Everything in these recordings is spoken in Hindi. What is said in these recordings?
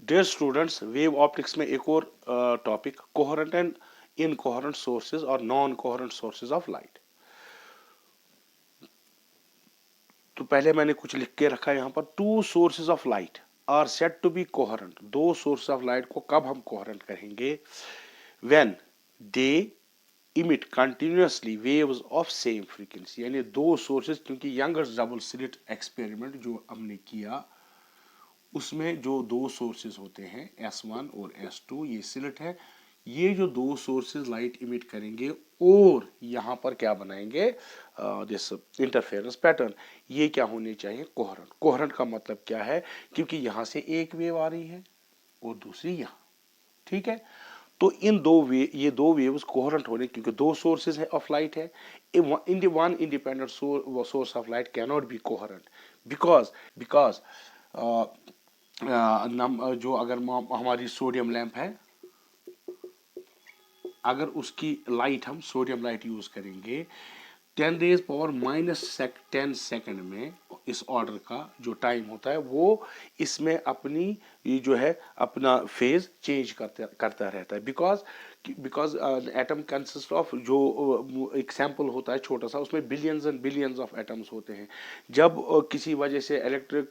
डियर स्टूडेंट्स, वेव ऑप्टिक्स में एक और topic, coherent and incoherent sources और non coherent sources of light. तो पहले मैंने कुछ लिख के रखा है यहाँ पर, two sources of light are said to be coherent. दो सोर्स ऑफ लाइट को कब हम कोहेरेंट कहेंगे? When they emit continuously waves of same frequency. यानी दो सोर्सेज, क्योंकि यंगर्स डबल स्लिट एक्सपेरिमेंट जो हमने किया उसमें जो दो सोर्सेज होते हैं S1 और S2, ये स्लिट है, ये जो दो सोर्सेज लाइट इमिट करेंगे और यहाँ पर क्या बनाएंगे, दिस इंटरफेरेंस पैटर्न, ये क्या होने चाहिए? कोहेरेंट। कोहेरेंट का मतलब क्या है? क्योंकि यहाँ से एक वेव आ रही है और दूसरी यहाँ, ठीक है। तो इन ये दो वेव्स कोहेरेंट होने, क्योंकि दो सोर्सेज है ऑफ लाइट है। One independent source of light can not be coherent because जो अगर हमारी सोडियम लैंप है, अगर उसकी लाइट हम सोडियम लाइट यूज करेंगे 10⁻⁻10 सेकंड में, इस ऑर्डर का जो टाइम होता है वो इसमें अपनी ये जो है अपना फेज चेंज करता रहता है। बिकॉज एटम कंसिस्ट ऑफ, जो एक सैंपल होता है छोटा सा, उसमें billions and billions of atoms होते हैं। जब किसी वजह से इलेक्ट्रिक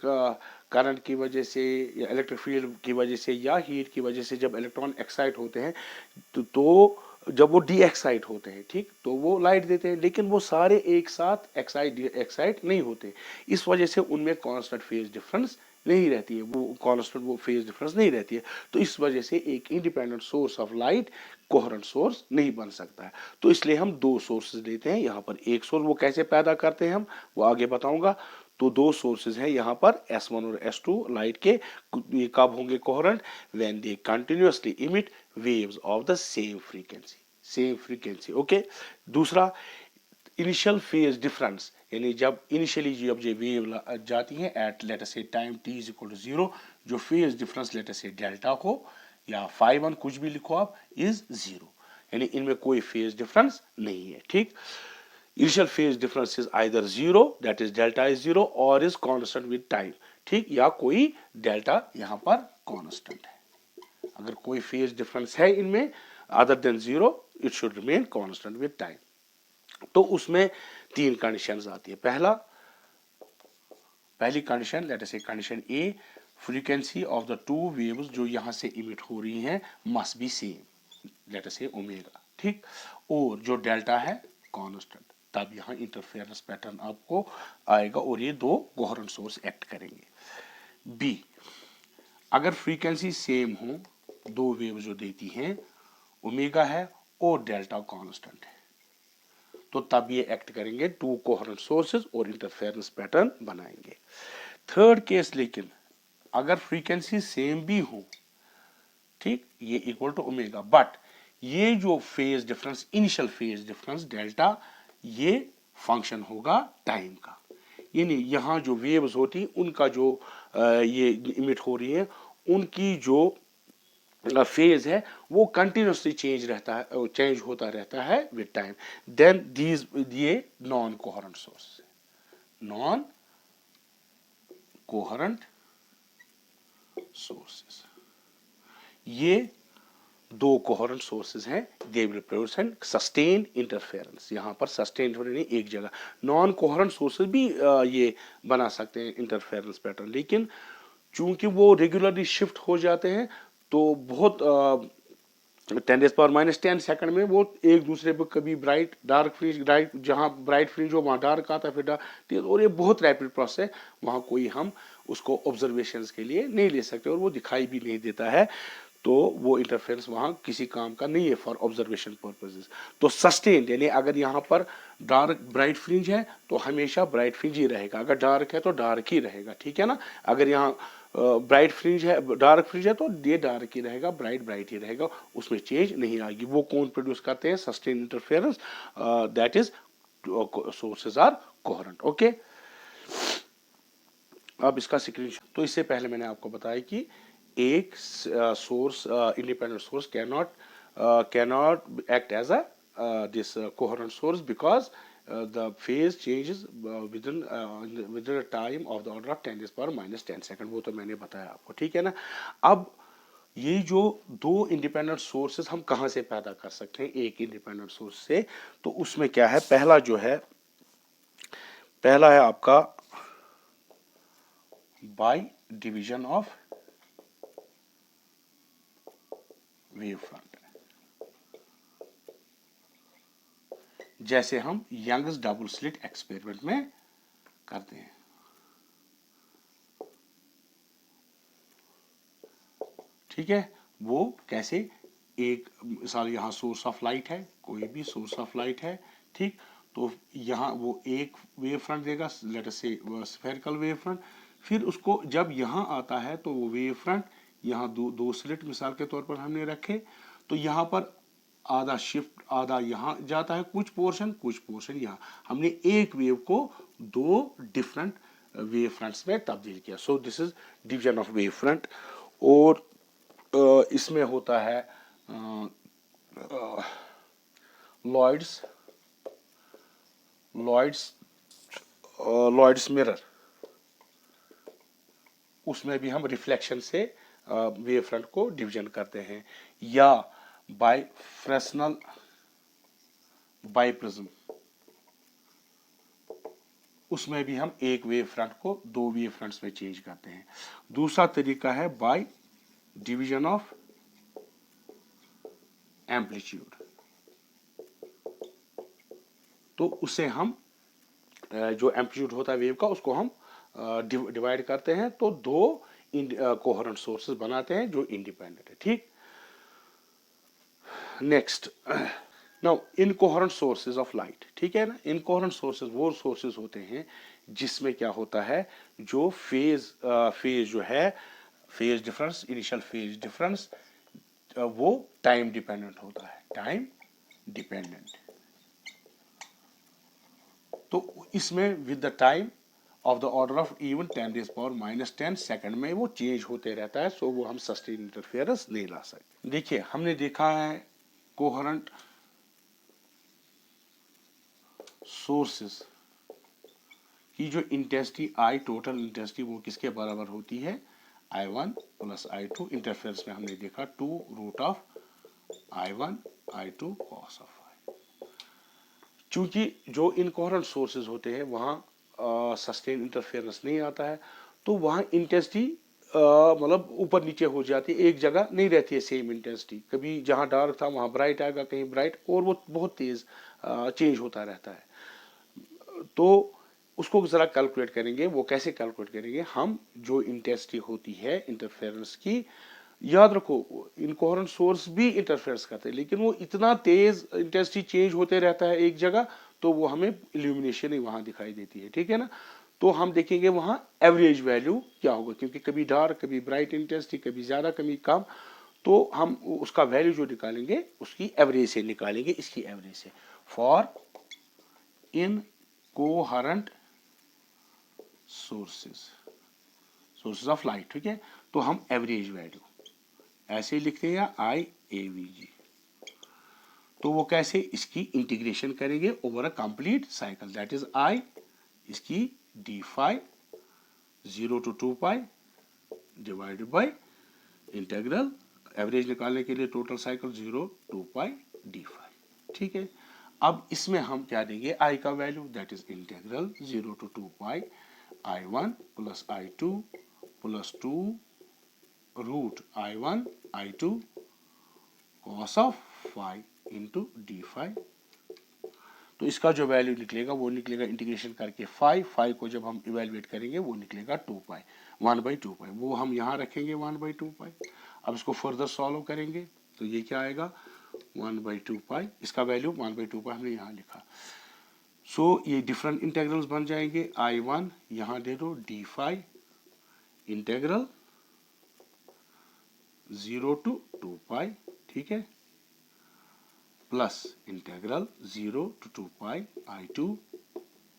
करंट की वजह से या इलेक्ट्रिक फील्ड की वजह से या हीट की वजह से जब इलेक्ट्रॉन एक्साइट होते हैं तो जब वो डी एक्साइट होते हैं, ठीक, तो वो लाइट देते हैं, लेकिन वो सारे एक साथ एक्साइट नहीं होते। इस वजह से उनमें कांस्टेंट फेज डिफरेंस नहीं रहती है, वो कांस्टेंट वो फेज डिफरेंस नहीं रहती है। तो इस वजह से एक independent source of light coherent source नहीं बन सकता है। तो इसलिए हम दो सोर्सेज लेते हैं। यहाँ पर एक सोर्स, वो कैसे पैदा करते हैं हम वो आगे बताऊंगा। तो दो सोर्सेज हैं यहाँ पर, S1 और S2 लाइट के। ये कब होंगे coherent? When they continuously emit waves of the same frequency. Okay. दूसरा, इनिशियल फेज डिफरेंस, यानी जब इनिशियली जब ये वेव जाती है eight let us say time t is equal to 0, जो फेज डिफरेंस लेट अस से डेल्टा हो या φ1 कुछ भी लिखो आप, इज 0, यानी इनमें कोई फेज डिफरेंस नहीं है, ठीक। Initial phase difference is either 0, that is delta is 0, और इज कांस्टेंट विद टाइम, ठीक, या कोई डेल्टा यहाँ पर कांस्टेंट है। अगर कोई फेज डिफरेंस है इनमें other than 0, it should remain constant with time. तो उसमें तीन कंडीशंस आती है। पहली कंडीशन, लेट अस से condition A, frequency of the two waves जो यहां से इमिट हो रही हैं must be same, late us से ओमेगा, ठीक, और जो डेल्टा है कांस्टेंट, तब यहां इंटरफेरेंस पैटर्न आपको आएगा और ये दो कोहेरेंट सोर्स एक्ट करेंगे। बी, अगर फ्रीक्वेंसी सेम हो, दो वेव जो देती हैं ओमेगा है और डेल्टा कांस्टेंट है, तो तब ये एक्ट करेंगे टू कोहेरेंट सोर्सेज और इंटरफेरेंस पैटर्न बनाएंगे। थर्ड केस, लेकिन अगर फ्रीक्वेंसी सेम भी हो, ठीक, ये इक्वल टू ओमेगा, बट ये जो phase difference, initial phase difference delta, ये फंक्शन होगा टाइम का। यानी यहां जो वेव्स होती उनका जो ये इमिट हो रही है, उनकी जो फेज है वो कंटिन्यूसली चेंज होता रहता है विद टाइम। देन दीज, ये non coherent source, non coherent sources, ये दो कोहेरेंट सोर्सेज हैं। They will present sustain interference, यहां पर सस्टेन नहीं एक जगह। नॉन कोहेरेंट सोर्सेज भी ये बना सकते हैं इंटरफेरेंस पैटर्न, लेकिन चूंकि वो रेगुलरली शिफ्ट हो जाते हैं तो बहुत 10⁻⁻10 सेकंड में वो एक दूसरे पर कभी ब्राइट डार्क फ्रिंज, ब्राइट जहां ब्राइट फ्रिंज हो वहां डार्क आता है, फिर और ये बहुत रैपिड प्रोसेस है, वहां कोई हम उसको ऑब्जर्वेशंस के लिए नहीं ले सकते और वो दिखाई भी नहीं देता है। तो वो इंटरफेरेंस वहां किसी काम का नहीं है फॉर ऑब्जर्वेशन पर्पसेस। तो सस्टेन, यानी अगर यहाँ पर डार्क ब्राइट फ्रिंज है तो हमेशा ब्राइट फ्रिंज ही रहेगा, अगर डार्क है तो डार्क ही रहेगा, ठीक है ना। अगर यहाँ ब्राइट फ्रिंज है, डार्क फ्रिंज है, तो ये डार्क ही रहेगा, ब्राइट ब्राइट ही रहेगा, उसमें चेंज नहीं आएगी। वो कौन प्रोड्यूस करते हैं? Sustain interference, that is sources are coherent. Okay, अब इसका स्क्रीनशॉट। तो इससे पहले मैंने आपको बताया कि एक source, independent source cannot act as a this coherent source because the phase changes within a time of the order of 10⁻⁻10 second. वो तो मैंने बताया आपको, ठीक है ना। अब ये जो दो इंडिपेंडेंट सोर्सेस हम कहाँ से पैदा कर सकते हैं एक इंडिपेंडेंट सोर्स से, तो उसमें क्या है, पहला है आपका by division of wave front, जैसे हम यंग्स डबल स्लिट एक्सपेरिमेंट में करते हैं। ठीक है, वो कैसे, एक मिसाल यहाँ सोर्स ऑफ लाइट है, कोई भी सोर्स ऑफ लाइट है, ठीक, तो यहाँ वो एक वेव फ्रंट देगा, लेट अस से स्फेरिकल वेव फ्रंट, फिर उसको जब यहाँ आता है तो वो वेव फ्रंट यहाँ दो स्लिट मिसाल के तौर पर हमने रखे, तो यहाँ पर आधा शिफ्ट, आधा यहाँ जाता है, कुछ पोर्शन यहाँ, हमने एक वेव को दो डिफरेंट वेव फ्रंट्स में तब्दील किया। So this is division of wave front. और इसमें होता है लॉयड्स लॉयड्स लॉयड्स मिरर, उसमें भी हम रिफ्लेक्शन से वेव फ्रंट को डिवीजन करते हैं, या बाय फ्रेस्नल बाइप्रिज्म, उसमें भी हम एक वेव फ्रंट को दो वेव फ्रंट्स में चेंज करते हैं। दूसरा तरीका है बाय डिवीजन ऑफ एम्पलीट्यूड, तो उसे हम जो एम्पलीट्यूड होता है वेव का उसको हम डिवाइड करते हैं, तो दो कोहेरेंट सोर्सेस बनाते हैं जो इंडिपेंडेंट है। ठीक, next, now incoherent sources of light, ठीक है ना, इनकोहेरेंट सोर्सेज वो सोर्सेज होते हैं जिसमें क्या होता है, जो फेज जो है, phase difference, initial phase difference, वो टाइम डिपेंडेंट होता है, टाइम डिपेंडेंट। तो इसमें with the time of the order of even 10⁻⁻10 second में वो चेंज होते रहता है, सो वो हम सस्टेन इंटरफेरेंस नहीं ला सकते। देखिए, हमने देखा है कोहेरेंट सोर्सेस की जो इंटेंसिटी आई, टोटल इंटेंसिटी, वो किसके बराबर होती है, I1 प्लस I2, इंटरफेरेंस में हमने देखा 2√I1 I2 cos of I। चूंकि जो इनकोहेरेंट सोर्सेज होते हैं वहाँ सस्टेन इंटरफेरेंस नहीं आता है, तो वहाँ इंटेंसिटी मतलब ऊपर नीचे हो जाती है, एक जगह नहीं रहती है सेम इंटेंसिटी, कभी जहाँ डार्क था वहाँ ब्राइट आएगा, कहीं ब्राइट, और वो बहुत तेज चेंज होता रहता है। तो उसको जरा कैलकुलेट करेंगे, वो कैसे कैलकुलेट करेंगे, हम जो इंटेंसिटी होती है इंटरफेरेंस की, याद रखो इनकोहेरेंट सोर्स भी इंटरफेरेंस करते हैं, लेकिन वो इतना तेज इंटेंसिटी चेंज होते रहता है एक जगह, तो वो हमें इल्यूमिनेशन ही वहां दिखाई देती है। ठीक है ना, तो हम देखेंगे वहां एवरेज वैल्यू क्या होगा, क्योंकि कभी डार्क, कभी ब्राइट इंटेंसिटी, कभी ज्यादा कभी कम, तो हम उसका वैल्यू जो निकालेंगे उसकी एवरेज से निकालेंगे, इसकी एवरेज से, for incoherent sources of light. ठीक है, तो हम एवरेज वैल्यू ऐसे लिखते हैं, IAVG, तो वो कैसे, इसकी इंटीग्रेशन करेंगे over a complete cycle, that is I, इसकी d5 0 to 2π divided by integral, average निकालने के लिए टोटल साइकिल 0 2π d5। ठीक है, अब इसमें हम क्या देंगे, I का value, that is integral 0 to 2π I1 plus I2 plus 2√I1 I2 cos of phi into d5। तो इसका जो वैल्यू निकलेगा वो निकलेगा इंटीग्रेशन करके फाई को जब हम इवेलुएट करेंगे वो निकलेगा 2π 1/2π, वो हम यहाँ रखेंगे 1/2π। अब इसको फर्दर सॉल्व करेंगे तो ये क्या आएगा 1/2π, इसका वैल्यू 1/2π हमने यहाँ लिखा। सो ये डिफरेंट इंटेग्रल्स बन जाएंगे, I1 यहाँ दे दो d5 इंटेग्रल 0 to 2π, ठीक है, plus integral 0 to 2π I2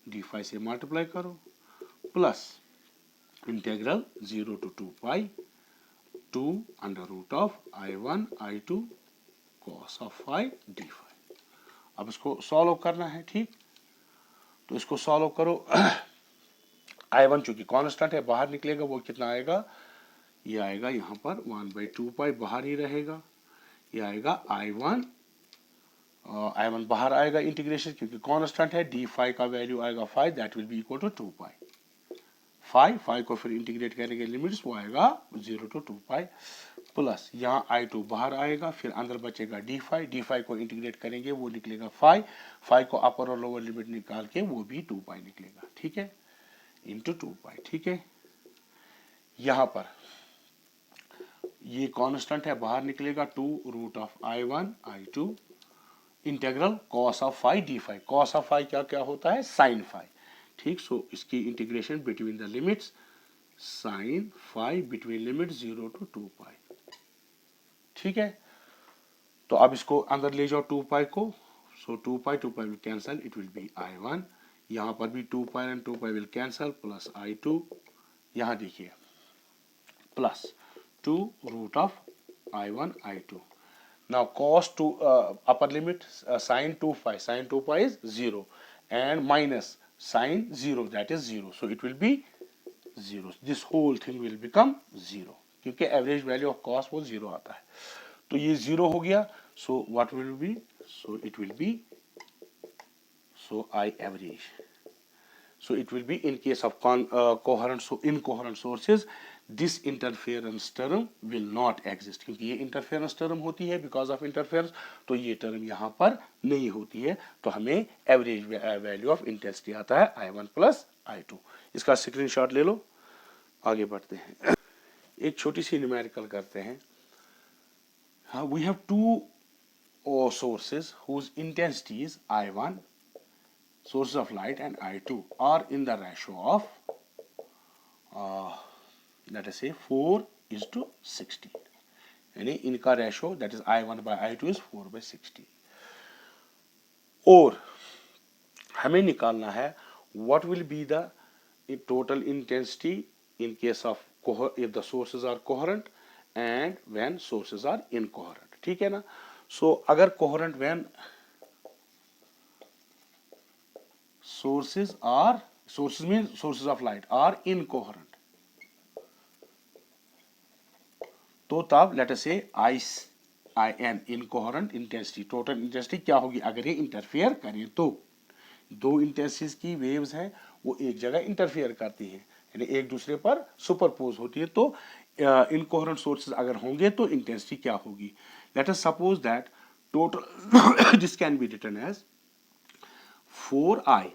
d5 से मल्टीप्लाई करो, plus integral 0 to 2π 2 under root of I1 I2 cos of phi d5। अब इसको सॉल्व करना है, ठीक, तो इसको सॉल्व करो। I1 चूंकि कांस्टेंट है बाहर निकलेगा, वो कितना आएगा, ये आएगा यहाँ पर 1/2 पाई बाहर ही रहेगा, ये आएगा I1 बाहर आएगा इंटीग्रेशन क्योंकि कांस्टेंट है, डी फाई का वैल्यू आएगा 5, that will be equal to 2 pi. 5 को फिर इंटीग्रेट करेंगे लिमिट्स, वो आएगा 0 to 2 पाई प्लस यहाँ I2 बाहर आएगा, फिर अंदर बचेगा डी फाई को इंटीग्रेट करेंगे वो निकलेगा 5 को अपर और लोअर लिमिट निकाल के वो भी 2 पाई निकलेगा, ठीक है, इंटू 2 पाई, ठीक है। यहाँ पर ये कांस्टेंट है, बाहर निकलेगा 2√I1 I2 integral cos of phi d phi. Cos of phi क्या क्या होता है, साइन फाई, ठीक। सो इसकी integration between the limits sine phi between limit 0 to 2 pi, ठीक है। तो अब इसको अंदर ले जाओ 2 पाई को, so 2 pi will cancel, it will be I1, यहाँ पर भी 2 pi and 2 pi will cancel plus I2, यहाँ देखिए plus 2√I1 I2। Now cos 2 upper limit sin 2 pi is 0 and minus sin 0, that is 0, so it will be 0, this whole thing will become 0 क्योंकि एवरेज वैल्यू ऑफ cos वो 0 आता है, तो ये 0 हो गया। so what will be, so it will be, so I average, so it will be in case of coherent, so incoherent sources this interference term will not exist, क्योंकि ये interference term होती है because of interference, तो ये term यहाँ पर नहीं होती है, तो हमें average value of intensity आता है I1 plus I2। इसका स्क्रीनशॉट ले लो, आगे बढ़ते हैं। एक छोटी सी न्यूमेरिकल करते हैं। We have two sources whose intensity is I1, sources of light, and I2 are in the ratio of let us say 4:16, यानी इनका ratio that is I1 by I2 is 4/16। और हमें निकालना है what will be the total intensity in case of if the sources are coherent and when sources are incoherent, ठीक है ना। सो अगर coherent when sources means sources of light are incoherent, तो तब लेट अस से IN incoherent intensity, total intensity क्या होगी अगर ये इंटरफेयर करें तो। दो इंटेंसिटीज की वेव्स हैं वो एक जगह इंटरफेयर करती हैं, यानी एक दूसरे पर सुपरपोज होती है, तो इनकोहेरेंट सोर्सेज अगर होंगे तो इंटेंसिटी क्या होगी। Let us suppose that total this can be written as 4I,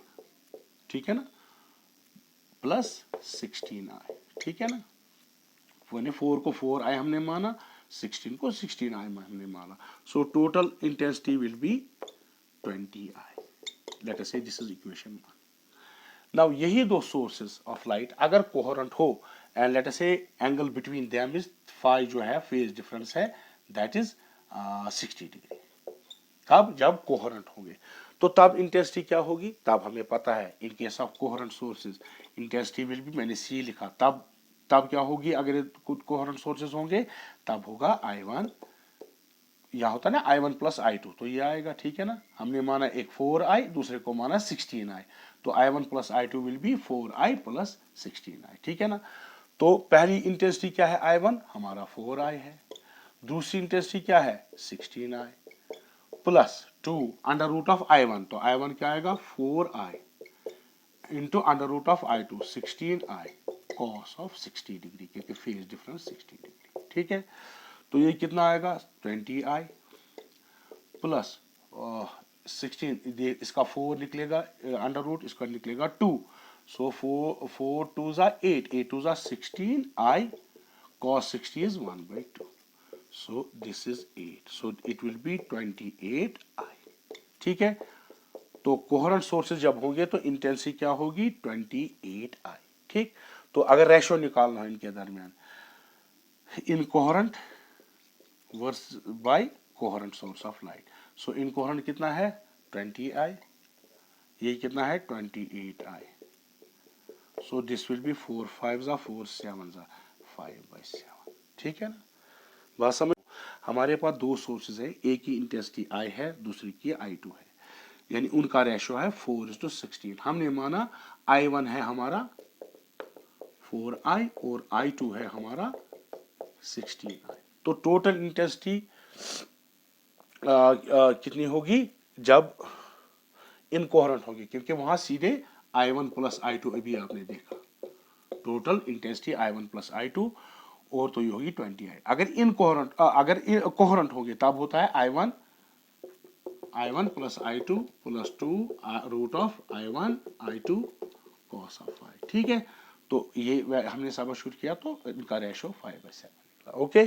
ठीक है ना, प्लस 16I, ठीक है ना। 4 को 4I हमने माना, 16 को 16I हमने माना, सो total intensity will be 20I। Let us say this is equation 1। Now यही दो सोर्सेज ऑफ लाइट अगर कोहेरेंट हो and let us say angle between them is phi, जो है फेज डिफरेंस है दैट इज 60 डिग्री, तब जब कोहेरेंट होंगे तो तब इंटेंसिटी क्या होगी, तब हमें पता है इन case of coherent sources intensity will B, मैंने C लिखा, तब क्या होगी अगर कुछ कोहेरेंट सोर्सेज होंगे, तब होगा I1, यह होता है ना I1 प्लस I2, तो ये आएगा, ठीक है ना। हमने माना एक 4I, दूसरे को माना 16I, तो I1 plus I2 will be 4I plus 16I, ठीक है ना। तो पहली इंटेंसिटी क्या है I1 हमारा 4I है, दूसरी इंटेंसिटी क्या है 16I plus 2 under root of I1, तो I1 क्या आएगा 4I into under root of I2 16I cos of 60 degree, क्योंकि फेज डिफरेंस 60 डिग्री, ठीक है। तो ये कितना आएगा 20I प्लस 16, इसका 4 निकलेगा अंडर रूट, इसका निकलेगा 2, सो 4 2 जा 8, 8 2 जा 16I cos 60 is 1/2, so this is 8, so it will be 28I, ठीक है। तो कोहेरेंट सोर्सेज जब होंगे तो इंटेंसिटी क्या होगी 28I, ठीक। तो अगर रेशो निकालना है इनके दरमियान incoherent versus by coherent source of light, so incoherent कितना है 20I, ये कितना है 28I, so this will be 4 5 जा 4 7 जा 5/7, ठीक है ना। बात समझ, हमारे पास दो सोर्सेज है, एक की इंटेंसिटी I है, दूसरी की I2 है, यानी उनका रेशो है 4:16। हमने माना I1 है हमारा 4I और I2 है हमारा 69। तो टोटल इंटेंसिटी कितनी होगी जब इनकोहेरेंट होगी, क्योंकि वहां सीधे I1 प्लस I2 अभी आपने देखा, total intensity I1 plus I2, और तो ये होगी 20I। अगर कोहेरेंट होगी तब होता है I1 plus I2 plus 2 root of I1 I2 cos of I। ठीक है, तो ये हमने सब शुरू किया तो इनका रेशो 5/7 निकला। ओके।